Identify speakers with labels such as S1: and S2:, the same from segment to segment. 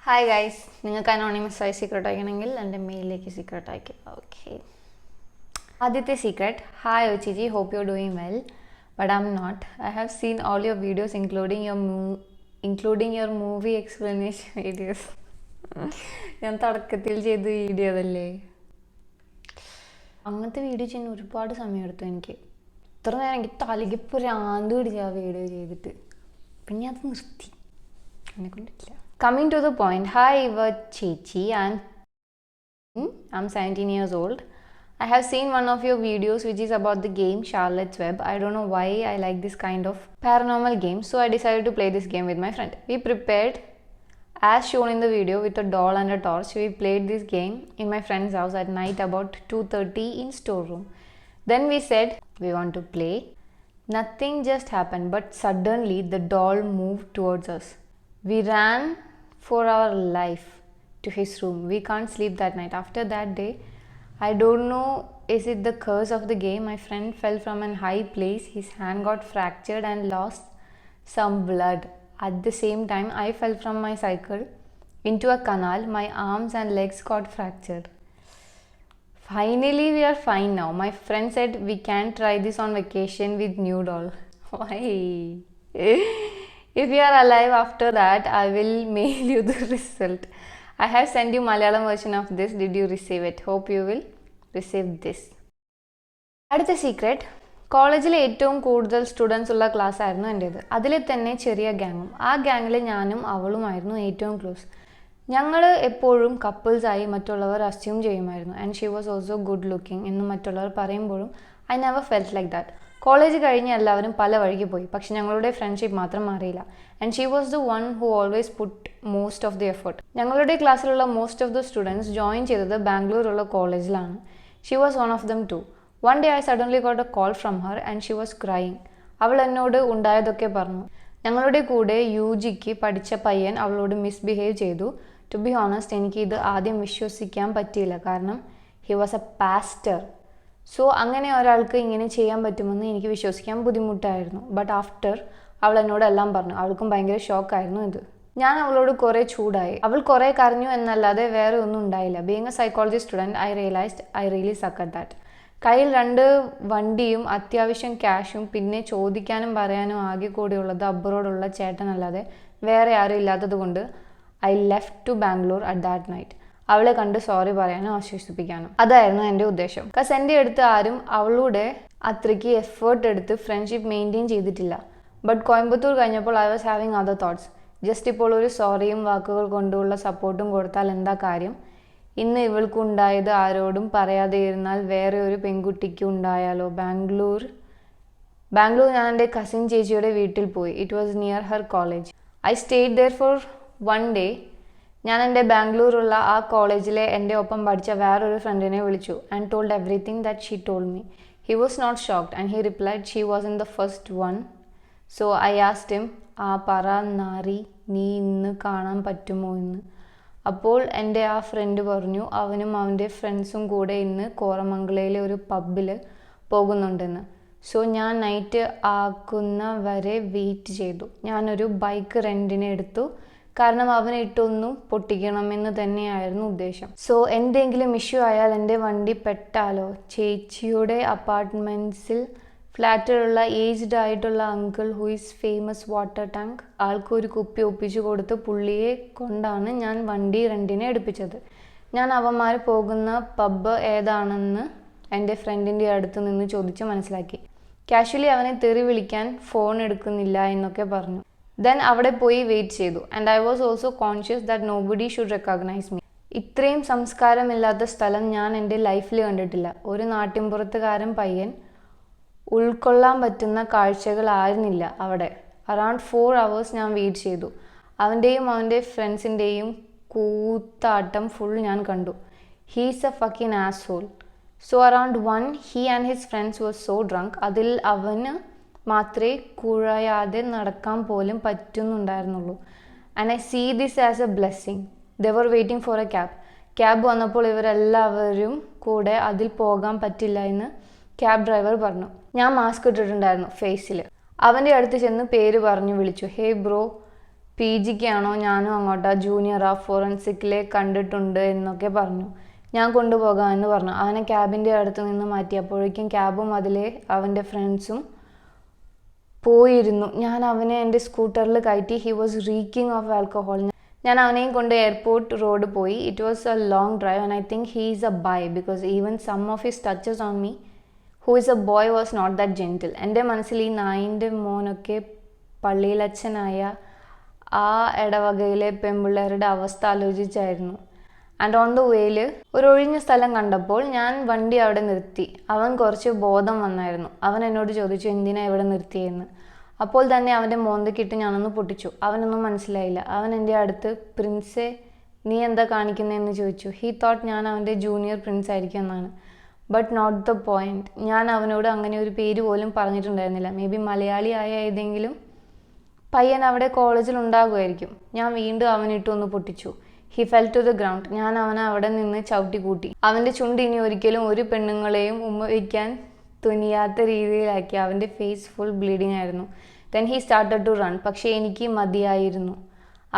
S1: Hi guys, നിങ്ങൾക്ക് anonymous ആയി secret അയക്കണമെങ്കിൽ എൻ്റെ മെയിലിലേക്ക് സീക്രട്ട് അയക്കുക. ഓക്കെ, ആദ്യത്തെ സീക്രട്ട്. ഹായ് ഒച്ചിജി, hope you are doing well, but I'm not. I have seen all your videos including your movie explanation videos. ഞാൻ തുടക്കത്തിൽ ചെയ്ത വീഡിയോ അതല്ലേ, അങ്ങനത്തെ വീഡിയോ ചെയ്യാൻ ഒരുപാട് സമയമെടുത്തു എനിക്ക്. ഇത്ര നേരം എനിക്ക് തലയ്ക്ക് ഭ്രാന്ത് പിടിച്ച ആ വീഡിയോ ചെയ്തിട്ട് പിന്നെ അത് നിർത്തി, എന്നെ കൊണ്ടിട്ടില്ല. Coming to the point, hi Chechi, I'm 17 years old. I have seen one of your videos which is about the game Charlotte's Web. I don't know why I like this kind of paranormal game, so I decided to play this game with my friend. We prepared as shown in the video with a doll and a torch. We played this game in my friend's house at night about 2:30 in storeroom. Then we said we want to play. Nothing just happened, but suddenly the doll moved towards us. We ran for our life to his room. We can't sleep that night. After that day, I don't know, is it the curse of the game? My friend fell from a high place. His hand got fractured and lost some blood. At the same time, I fell from my cycle into a canal. My arms and legs got fractured. Finally, we are fine now. My friend said we can try this on vacation with new doll. Why? If you are alive after that, I will mail you the result. I have sent you Malayalam version of this. Did you receive it? Hope you will receive this. അടുത്ത secret. കോളേജിലെ ഏറ്റവും കൂടുതൽ students ഉള്ള class ആയിരുന്നു എൻ്റേത്. അതിൽ തന്നെ ചെറിയ ഗ്യാങ്ങും. ആ ഗ്യാങ്ങിൽ ഞാനും അവളുമായിരുന്നു ഏറ്റവും ക്ലോസ്. ഞങ്ങൾ എപ്പോഴും കപ്പിൾസായി മറ്റുള്ളവർ അസ്യൂം ചെയ്യുമായിരുന്നു. And she was also good looking എന്ന് മറ്റുള്ളവർ പറയുമ്പോഴും I never felt like that. College കഴിഞ്ഞ് എല്ലാവരും പല വഴിക്ക് പോയി, പക്ഷെ ഞങ്ങളുടെ ഫ്രണ്ട്ഷിപ്പ് മാത്രം മാറിയില്ല. And she was the one who always put most of the effort. ഞങ്ങളുടെ ക്ലാസ്സിലുള്ള most of the students join ചെയ്തത് ബാംഗ്ലൂരുള്ള കോളേജിലാണ്. She was one of them two. One day I suddenly got a call from her and she was crying. അവൾ എന്നോട് ഉണ്ടായതൊക്കെ പറഞ്ഞു. ഞങ്ങളുടെ കൂടെ UGക്ക് പഠിച്ച പയ്യൻ അവളോട് മിസ്ബിഹേവ് ചെയ്തു. ടു ബി ഓണസ്റ്റ്, എനിക്ക് ഇത് ആദ്യം വിശ്വസിക്കാൻ പറ്റിയില്ല, കാരണം he was A pastor. So അങ്ങനെ ഒരാൾക്ക് ഇങ്ങനെ ചെയ്യാൻ പറ്റുമെന്ന് എനിക്ക് വിശ്വസിക്കാൻ ബുദ്ധിമുട്ടായിരുന്നു. ബട്ട് ആഫ്റ്റർ അവൾ എന്നോടെല്ലാം പറഞ്ഞു. അവൾക്കും ഭയങ്കര ഷോക്കായിരുന്നു ഇത്. ഞാൻ അവളോട് കുറേ ചൂടായി. അവൾ കുറേ കരഞ്ഞു എന്നല്ലാതെ വേറെ ഒന്നും ഉണ്ടായില്ല. Being a psychology student, I realised I really suck at that. കയ്യിൽ 2 വണ്ടിയും അത്യാവശ്യം ക്യാഷും പിന്നെ ചോദിക്കാനും പറയാനും ആകെ കൂടിയുള്ളത് അബ്രോഡുള്ള ചേട്ടനല്ലാതെ വേറെ ആരും ഇല്ലാത്തത് കൊണ്ട് I left to Bangalore at that night. അവളെ കണ്ട് സോറി പറയാനും ആശ്വസിപ്പിക്കാനും. അതായിരുന്നു എൻ്റെ ഉദ്ദേശം. ബിക്കോസ് എൻ്റെ അടുത്ത് ആരും അവളുടെ അത്രയ്ക്ക് എഫേർട്ട് എടുത്ത് ഫ്രണ്ട്ഷിപ്പ് മെയിൻറ്റെയിൻ ചെയ്തിട്ടില്ല. ബട്ട് കോയമ്പത്തൂർ കഴിഞ്ഞപ്പോൾ I was having other thoughts. Just ഇപ്പോൾ ഒരു സോറിയും വാക്കുകൾ കൊണ്ടുള്ള സപ്പോർട്ടും കൊടുത്താൽ എന്താ കാര്യം? ഇന്ന് ഇവൾക്കുണ്ടായത് ആരോടും പറയാതെ ഇരുന്നാൽ വേറെ ഒരു പെൺകുട്ടിക്ക് ഉണ്ടായാലോ? ബാംഗ്ലൂർ ഞാൻ എൻ്റെ കസിൻ ചേച്ചിയുടെ വീട്ടിൽ പോയി. It was near her college. I stayed there for 1 day. ഞാൻ എൻ്റെ ബാംഗ്ലൂരുള്ള ആ കോളേജിലെ എൻ്റെ ഒപ്പം പഠിച്ച വേറൊരു ഫ്രണ്ടിനെ വിളിച്ചു and told everything that she told me. He was not shocked and he replied she was in the first one. So I asked him, പറ നാരി, നീ ഇന്ന് കാണാൻ പറ്റുമോ എന്ന്. അപ്പോൾ എൻ്റെ ആ ഫ്രണ്ട് പറഞ്ഞു അവനും അവൻ്റെ ഫ്രണ്ട്സും കൂടെ ഇന്ന് കോറമംഗലയിലെ ഒരു പബ്ബിൽ പോകുന്നുണ്ടെന്ന്. സോ ഞാൻ നൈറ്റ് ആക്കുന്ന വരെ വെയിറ്റ് ചെയ്തു. ഞാനൊരു ബൈക്ക് റെൻറ്റിന് എടുത്തു, കാരണം അവനിട്ടൊന്നും പൊട്ടിക്കണമെന്ന് തന്നെയായിരുന്നു ഉദ്ദേശം. സോ എന്തെങ്കിലും ഇഷ്യൂ ആയാൽ എൻ്റെ വണ്ടി പെട്ടാലോ? ചേച്ചിയുടെ അപ്പാർട്ട്മെൻറ്റ്സിൽ ഫ്ലാറ്റിലുള്ള ഏജ്ഡ് ആയിട്ടുള്ള uncle who is famous water tank, ആൾക്കൊരു കുപ്പി ഒപ്പിച്ചു കൊടുത്ത് പുള്ളിയെ കൊണ്ടാണ് ഞാൻ വണ്ടി റെൻറ്റിന് എടുപ്പിച്ചത്. ഞാൻ അവന്മാർ പോകുന്ന പബ്ബ് ഏതാണെന്ന് എൻ്റെ ഫ്രണ്ടിൻ്റെ അടുത്ത് നിന്ന് ചോദിച്ച് മനസ്സിലാക്കി. കാഷ്വലി അവനെ തെറി വിളിക്കാൻ ഫോൺ എടുക്കുന്നില്ല എന്നൊക്കെ പറഞ്ഞു. ദെൻ അവിടെ പോയി വെയിറ്റ് ചെയ്തു. And I was also conscious that nobody should recognise me. ഇത്രയും സംസ്കാരമില്ലാത്ത സ്ഥലം ഞാൻ എൻ്റെ ലൈഫിൽ കണ്ടിട്ടില്ല. ഒരു നാട്ടിൻപുറത്തുകാരൻ പയ്യൻ ഉൾക്കൊള്ളാൻ പറ്റുന്ന കാഴ്ചകളായിരുന്നില്ല അവിടെ. അറൗണ്ട് 4 hours ഞാൻ വെയിറ്റ് ചെയ്തു. അവൻ്റെയും അവൻ്റെ ഫ്രണ്ട്സിൻ്റെയും കൂത്താട്ടം ഫുൾ ഞാൻ കണ്ടു. He's a fucking asshole. So around 1 he and his friends were so drunk. അതിൽ അവന് മാത്രമേ കുഴയാതെ നടക്കാൻ പോലും പറ്റുന്നുണ്ടായിരുന്നുള്ളൂ. And I see this as a blessing. They were waiting for a cab വന്നപ്പോൾ ഇവരെല്ലാവരും കൂടെ അതിൽ പോകാൻ പറ്റില്ല എന്ന് ക്യാബ് ഡ്രൈവർ പറഞ്ഞു. ഞാൻ മാസ്ക് ഇട്ടിട്ടുണ്ടായിരുന്നു ഫേസിൽ. അവൻ്റെ അടുത്ത് ചെന്ന് പേര് പറഞ്ഞു വിളിച്ചു. ഹേ ബ്രോ, PGക്കാണോ ഞാനും അങ്ങോട്ടാ ജൂനിയറാ ഫോറൻസിക്കിലെ കണ്ടിട്ടുണ്ട് എന്നൊക്കെ പറഞ്ഞു. ഞാൻ കൊണ്ടുപോകാമെന്ന് പറഞ്ഞു. അവനെ ക്യാബിൻ്റെ അടുത്ത് നിന്ന് മാറ്റിയപ്പോഴേക്കും ക്യാബും അതിലെ അവൻ്റെ ഫ്രണ്ട്സും പോയിരുന്നു. ഞാൻ അവനെ എൻ്റെ സ്കൂട്ടറിൽ കയറ്റി. He was reeking of alcohol. ഞാൻ അവനെയും കൊണ്ട് എയർപോർട്ട് റോഡ് പോയി. It was a long drive and I think he is a bi because even some of his touches on me who is a boy was not that gentle. എൻ്റെ മനസ്സിൽ ഈ നായിൻ്റെ മോനൊക്കെ പള്ളിയിലച്ഛനായ ആ ഇടവകയിലെ പെൺപിള്ളേരുടെ അവസ്ഥ ആലോചിച്ചായിരുന്നു. ആൻഡ് ഓൺ ദ വേയിൽ ഒരു ഒഴിഞ്ഞ സ്ഥലം കണ്ടപ്പോൾ ഞാൻ വണ്ടി അവിടെ നിർത്തി. അവൻ കുറച്ച് ബോധം വന്നായിരുന്നു. അവൻ എന്നോട് ചോദിച്ചു എന്തിനാ ഇവിടെ നിർത്തിയെന്ന്. അപ്പോൾ തന്നെ അവൻ്റെ മോന്തക്കിട്ട് ഞാനൊന്ന് പൊട്ടിച്ചു. അവനൊന്നും മനസ്സിലായില്ല. അവൻ എൻ്റെ അടുത്ത് പ്രിൻസേ നീ എന്താ കാണിക്കുന്നതെന്ന് ചോദിച്ചു. ഹീ തോട്ട് ഞാൻ അവൻ്റെ ജൂനിയർ പ്രിൻസ് ആയിരിക്കും എന്നാണ്. But not the point. ഞാൻ അവനോട് അങ്ങനെ ഒരു പേര് പോലും പറഞ്ഞിട്ടുണ്ടായിരുന്നില്ല. മേ ബി മലയാളി ആയ ഏതെങ്കിലും പയ്യൻ അവിടെ കോളേജിൽ ഉണ്ടാകുമായിരിക്കും. ഞാൻ വീണ്ടും അവനിട്ട് ഒന്ന് പൊട്ടിച്ചു. He fell to the ground. ഞാൻ അവനെ അവിടെ നിന്ന് ചവിട്ടി കൂട്ടി. അവൻ്റെ ചുണ്ട് ഇനി ഒരിക്കലും ഒരു പെണ്ണുങ്ങളെയും ഉമ്മ വയ്ക്കാൻ തുനിയാത്ത രീതിയിലാക്കി. അവൻ്റെ ഫേസ് ഫുൾ ബ്ലീഡിങ് ആയിരുന്നു. Then he started to run. പക്ഷേ എനിക്ക് മതിയായിരുന്നു.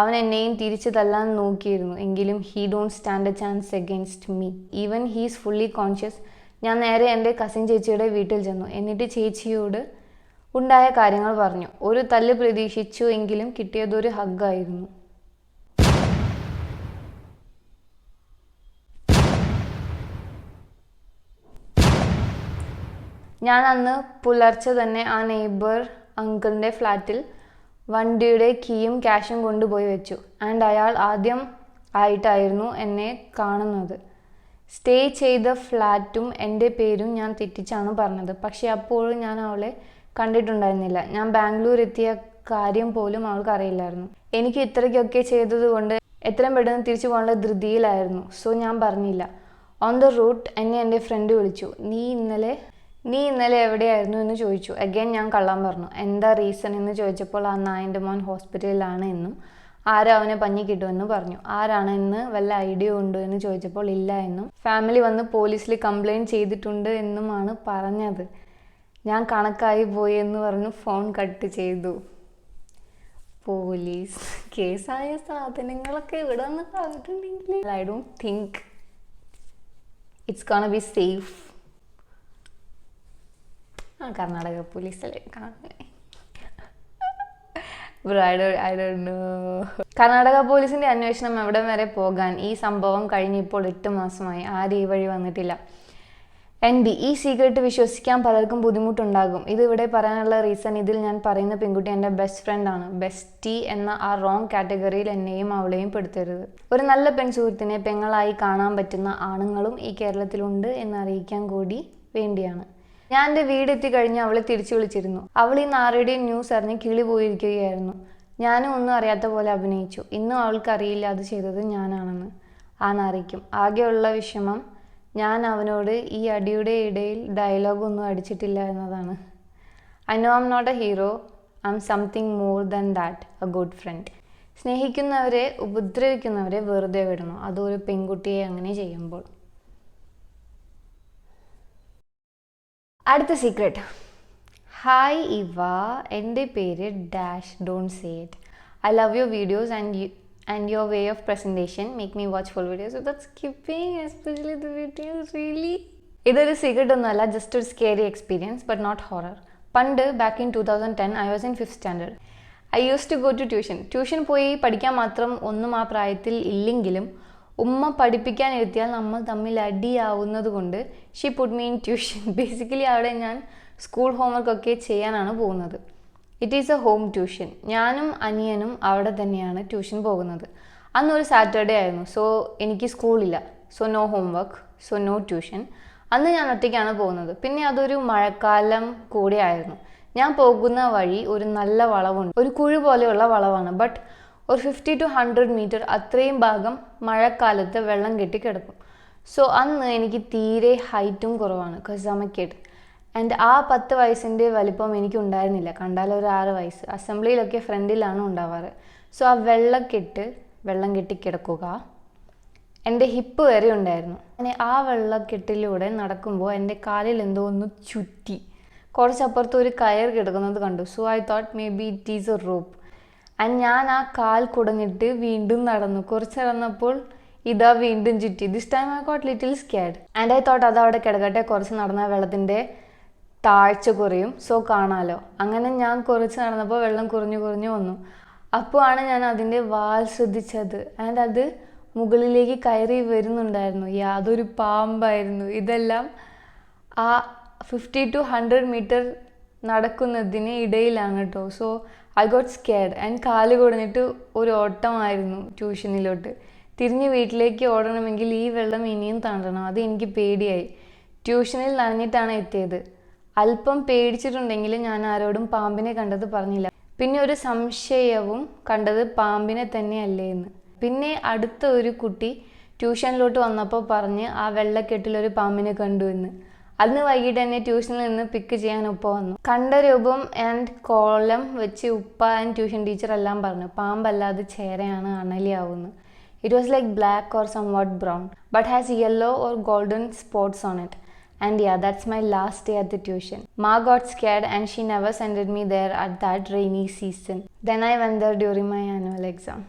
S1: അവൻ എന്നെയും തിരിച്ചു തല്ലാൻ നോക്കിയിരുന്നു. എങ്കിലും he don't stand a chance against me. Even he's fully conscious. ഞാൻ നേരെ എൻ്റെ കസിൻ ചേച്ചിയുടെ വീട്ടിൽ ചെന്നു. എന്നിട്ട് ചേച്ചിയോട് ഉണ്ടായ കാര്യങ്ങൾ പറഞ്ഞു. ഒരു തല്ല് പ്രതീക്ഷിച്ചു എങ്കിലും കിട്ടിയതൊരു ഹഗ്ഗായിരുന്നു. ഞാൻ അന്ന് പുലർച്ചെ തന്നെ ആ നെയ്ബർ അങ്കിളിൻ്റെ ഫ്ലാറ്റിൽ വണ്ടിയുടെ കീയും ക്യാഷും കൊണ്ടുപോയി വെച്ചു. ആൻഡ് അയാൾ ആദ്യം ആയിട്ടായിരുന്നു എന്നെ കാണുന്നത്. സ്റ്റേ ചെയ്ത ഫ്ലാറ്റും എൻ്റെ പേരും ഞാൻ തെറ്റിച്ചാണ് പറഞ്ഞത്. പക്ഷേ അപ്പോഴും ഞാൻ അവളെ കണ്ടിട്ടുണ്ടായിരുന്നില്ല. ഞാൻ ബാംഗ്ലൂർ എത്തിയ കാര്യം പോലും അവൾക്ക് അറിയില്ലായിരുന്നു. എനിക്ക് ഇത്രയ്ക്കൊക്കെ ചെയ്തതുകൊണ്ട് എത്രയും പെട്ടെന്ന് തിരിച്ചു പോകാനുള്ള ധൃതിയിലായിരുന്നു. സോ ഞാൻ പറഞ്ഞില്ല. ഓൺ ദ റൂട്ട് എന്നെ എൻ്റെ ഫ്രണ്ട് വിളിച്ചു. നീ ഇന്നലെ എവിടെയായിരുന്നു എന്ന് ചോദിച്ചു. അഗൈൻ ഞാൻ കള്ളം പറഞ്ഞു. എന്താ റീസൺ എന്ന് ചോദിച്ചപ്പോൾ ആ നായൻ്റെ മോൻ ഹോസ്പിറ്റലിലാണ് എന്നും ആരും അവനെ പഞ്ഞി കിട്ടുമെന്ന് പറഞ്ഞു. ആരാണെന്ന് വല്ല ഐഡിയ ഉണ്ടോ എന്ന് ചോദിച്ചപ്പോൾ ഇല്ല എന്നും ഫാമിലി വന്ന് പോലീസിൽ കംപ്ലയിൻറ്റ് ചെയ്തിട്ടുണ്ട് എന്നുമാണ് പറഞ്ഞത്. ഞാൻ കണക്കായി പോയി എന്ന് പറഞ്ഞു ഫോൺ കട്ട് ചെയ്തു. പോലീസ് കേസായ സാധനങ്ങളൊക്കെ ഇവിടെ വന്ന് പറഞ്ഞിട്ടുണ്ടെങ്കിൽ I don't think it's gonna be safe. Karnataka പോലീസല്ലേ കാണുന്നത്. കർണാടക പോലീസിന്റെ അന്വേഷണം എവിടെ വരെ പോകാൻ? ഈ സംഭവം കഴിഞ്ഞിപ്പോൾ 8 മാസമായി. ആരും ഈ വഴി വന്നിട്ടില്ല. NB ഈ സീക്രട്ട് വിശ്വസിക്കാൻ പലർക്കും ബുദ്ധിമുട്ടുണ്ടാകും. ഇതിവിടെ പറയാനുള്ള റീസൺ ഇതിൽ ഞാൻ പറയുന്ന പെൺകുട്ടി എൻ്റെ ബെസ്റ്റ് ഫ്രണ്ടാണ്. ബെസ്റ്റി എന്ന ആ റോങ് കാറ്റഗറിയിൽ എന്നെയും അവളെയും പെടുത്തരുത്. ഒരു നല്ല പെൺസുഹൃത്തിനെ പെങ്ങളായി കാണാൻ പറ്റുന്ന ആണുങ്ങളും ഈ കേരളത്തിലുണ്ട് എന്നറിയിക്കാൻ കൂടി വേണ്ടിയാണ്. ഞാൻ എൻ്റെ വീടെത്തി കഴിഞ്ഞ് അവളെ തിരിച്ചു വിളിച്ചിരുന്നു. അവൾ ഈ നാറയുടെയും ന്യൂസ് അറിഞ്ഞ് കിളി പോയിരിക്കുകയായിരുന്നു. ഞാനും ഒന്നും അറിയാത്ത പോലെ അഭിനയിച്ചു. ഇന്നും അവൾക്കറിയില്ല അത് ചെയ്തത് ഞാനാണെന്ന്. ആ നാറിക്കും ആകെയുള്ള വിഷമം ഞാൻ അവനോട് ഈ അടിയുടെ ഇടയിൽ ഡയലോഗൊന്നും അടിച്ചിട്ടില്ല എന്നതാണ്. I know I'm not a hero. I'm something more than that, a good friend. സ്നേഹിക്കുന്നവരെ ഉപദ്രവിക്കുന്നവരെ വെറുതെ വിടണം. അതൊരു പെൺകുട്ടിയെ അങ്ങനെ ചെയ്യുമ്പോൾ. അടുത്ത സീക്രട്ട്. ഹായ് ഇവ, എൻ്റെ പേര് dash, don't say it. I love your videos and your way of presentation make me watch full videos without skipping, especially the videos. Really? ഇതൊരു സീക്രട്ട് ഒന്നുമല്ല, ജസ്റ്റ് ഒരു scary experience, but not horror. പണ്ട് back in 2010 I was in 5th standard. I use to go to tuition പോയി പഠിക്കാൻ മാത്രം ഒന്നും ആ പ്രായത്തിൽ ഇല്ലെങ്കിലും ഉമ്മ പഠിപ്പിക്കാൻ എത്തിയാൽ നമ്മൾ തമ്മിൽ അടിയാവുന്നത് കൊണ്ട് she puttu me in tuition. Basically അവിടെ ഞാൻ സ്കൂൾ ഹോംവർക്കൊക്കെ ചെയ്യാനാണ് പോകുന്നത്. It is A home tuition. ഞാനും അനിയനും അവിടെ തന്നെയാണ് ട്യൂഷൻ പോകുന്നത്. അന്നൊരു സാറ്റർഡേ ആയിരുന്നു. സോ എനിക്ക് സ്കൂളില്ല. So no homework, so no tuition. അന്ന് ഞാൻ ഒറ്റയ്ക്കാണ് പോകുന്നത്. പിന്നെ അതൊരു മഴക്കാലം കൂടെ ആയിരുന്നു. ഞാൻ പോകുന്ന വഴി ഒരു നല്ല വളവുണ്ട്. ഒരു കുഴി പോലെയുള്ള വളവാണ്. ബട്ട് ഒരു 50 to 100 മീറ്റർ അത്രയും ഭാഗം മഴക്കാലത്ത് വെള്ളം കെട്ടി കിടക്കും. സോ അന്ന് എനിക്ക് തീരെ ഹൈറ്റും കുറവാണ്. കസാമക്കേട്ട്. ആൻഡ് ആ 10 വയസ്സിൻ്റെ വലിപ്പം എനിക്കുണ്ടായിരുന്നില്ല. കണ്ടാൽ ഒരു 6 വയസ്സ്. അസംബ്ലിയിലൊക്കെ ഫ്രണ്ടിലാണ് ഉണ്ടാവാറ്. സോ ആ വെള്ളം കെട്ടി കിടക്കുക എൻ്റെ ഹിപ്പ് വരെ ഉണ്ടായിരുന്നു. അങ്ങനെ ആ വെള്ളക്കെട്ടിലൂടെ നടക്കുമ്പോൾ എൻ്റെ കാലിൽ എന്തോ ഒന്ന് ചുറ്റി. കുറച്ചപ്പുറത്ത് ഒരു കയർ കിടക്കുന്നത് കണ്ടു. So I thought may be it is A rope. And ഞാൻ ആ കാൽ കുടഞ്ഞിട്ട് വീണ്ടും നടന്നു. കുറച്ച് നടന്നപ്പോൾ ഇതാ വീണ്ടും ചുറ്റി. This time I got little scared and I thought അത് അവിടെ കിടക്കട്ടെ, കുറച്ച് നടന്നാൽ വെള്ളത്തിൻ്റെ താഴ്ച കുറയും, സോ കാണാലോ. അങ്ങനെ ഞാൻ കുറച്ച് നടന്നപ്പോൾ വെള്ളം കുറഞ്ഞു കുറഞ്ഞു വന്നു. അപ്പോൾ ആണ് ഞാൻ അതിൻ്റെ വാൽ ശ്രദ്ധിച്ചത്. ആൻഡ് അത് മുകളിലേക്ക് കയറി വരുന്നുണ്ടായിരുന്നു. യാതൊരു പാമ്പായിരുന്നു. ഇതെല്ലാം ആ 50 to 100 മീറ്റർ നടക്കുന്നതിന് ഇടയിലാണ് കേട്ടോ. So I got scared and കാല് കുടഞ്ഞിട്ട് ഒരു ഓട്ടമായിരുന്നു ട്യൂഷനിലോട്ട്. തിരിഞ്ഞ് വീട്ടിലേക്ക് ഓടണമെങ്കിൽ ഈ വെള്ളം ഇനിയും താണ്ടണം. അത് എനിക്ക് പേടിയായി. ട്യൂഷനിൽ നനഞ്ഞിട്ടാണ് എത്തിയത്. അല്പം പേടിച്ചിട്ടുണ്ടെങ്കിലും ഞാൻ ആരോടും പാമ്പിനെ കണ്ടത് പറഞ്ഞില്ല. പിന്നെ ഒരു സംശയവും കണ്ടത് പാമ്പിനെ തന്നെയല്ലേ എന്ന്. പിന്നെ അടുത്ത ഒരു കുട്ടി ട്യൂഷനിലോട്ട് വന്നപ്പോൾ പറഞ്ഞ് ആ വെള്ളക്കെട്ടിലൊരു പാമ്പിനെ കണ്ടു എന്ന്. അന്ന് വൈകിട്ട് എന്നെ ട്യൂഷനിൽ നിന്ന് പിക്ക് ചെയ്യാൻ ഉപ്പ വന്നു. കണ്ട രൂപം ആൻഡ് കോലം വെച്ച് ഉപ്പ ആൻഡ് ട്യൂഷൻ ടീച്ചർ എല്ലാം പറഞ്ഞു പാമ്പല്ലാതെ ചേരയാണ്, അണലിയാവുന്നു. It was like black or somewhat brown but has yellow or golden spots on it. And yeah, that's my last day at the tuition. Ma got scared and she never sent me there at that rainy season. Then I went there during my annual exam.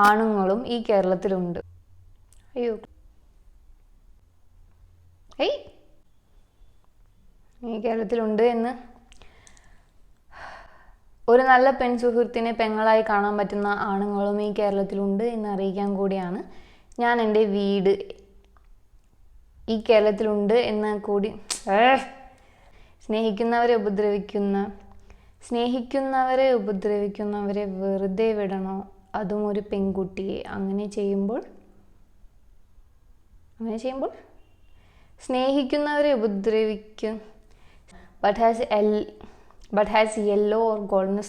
S1: ആണുങ്ങളും ഈ കേരളത്തിലുണ്ട്. അയ്യോ, ഈ കേരളത്തിലുണ്ട് എന്ന് ഒരു നല്ല പെൺസുഹൃത്തിനെ പെങ്ങളായി കാണാൻ പറ്റുന്ന ആണുങ്ങളും ഈ കേരളത്തിലുണ്ട് എന്ന് അറിയിക്കാൻ കൂടിയാണ് ഞാൻ എൻ്റെ വീട് ഈ കേരളത്തിലുണ്ട് എന്ന് കൂടി. സ്നേഹിക്കുന്നവരെ ഉപദ്രവിക്കുന്നവരെ വെറുതെ വിടണോ, അതും ഒരു പെൺകുട്ടിയെ? അങ്ങനെ ചെയ്യുമ്പോൾ സ്നേഹിക്കുന്നവരെ ഉപദ്രവിക്കും. But has yellow or golden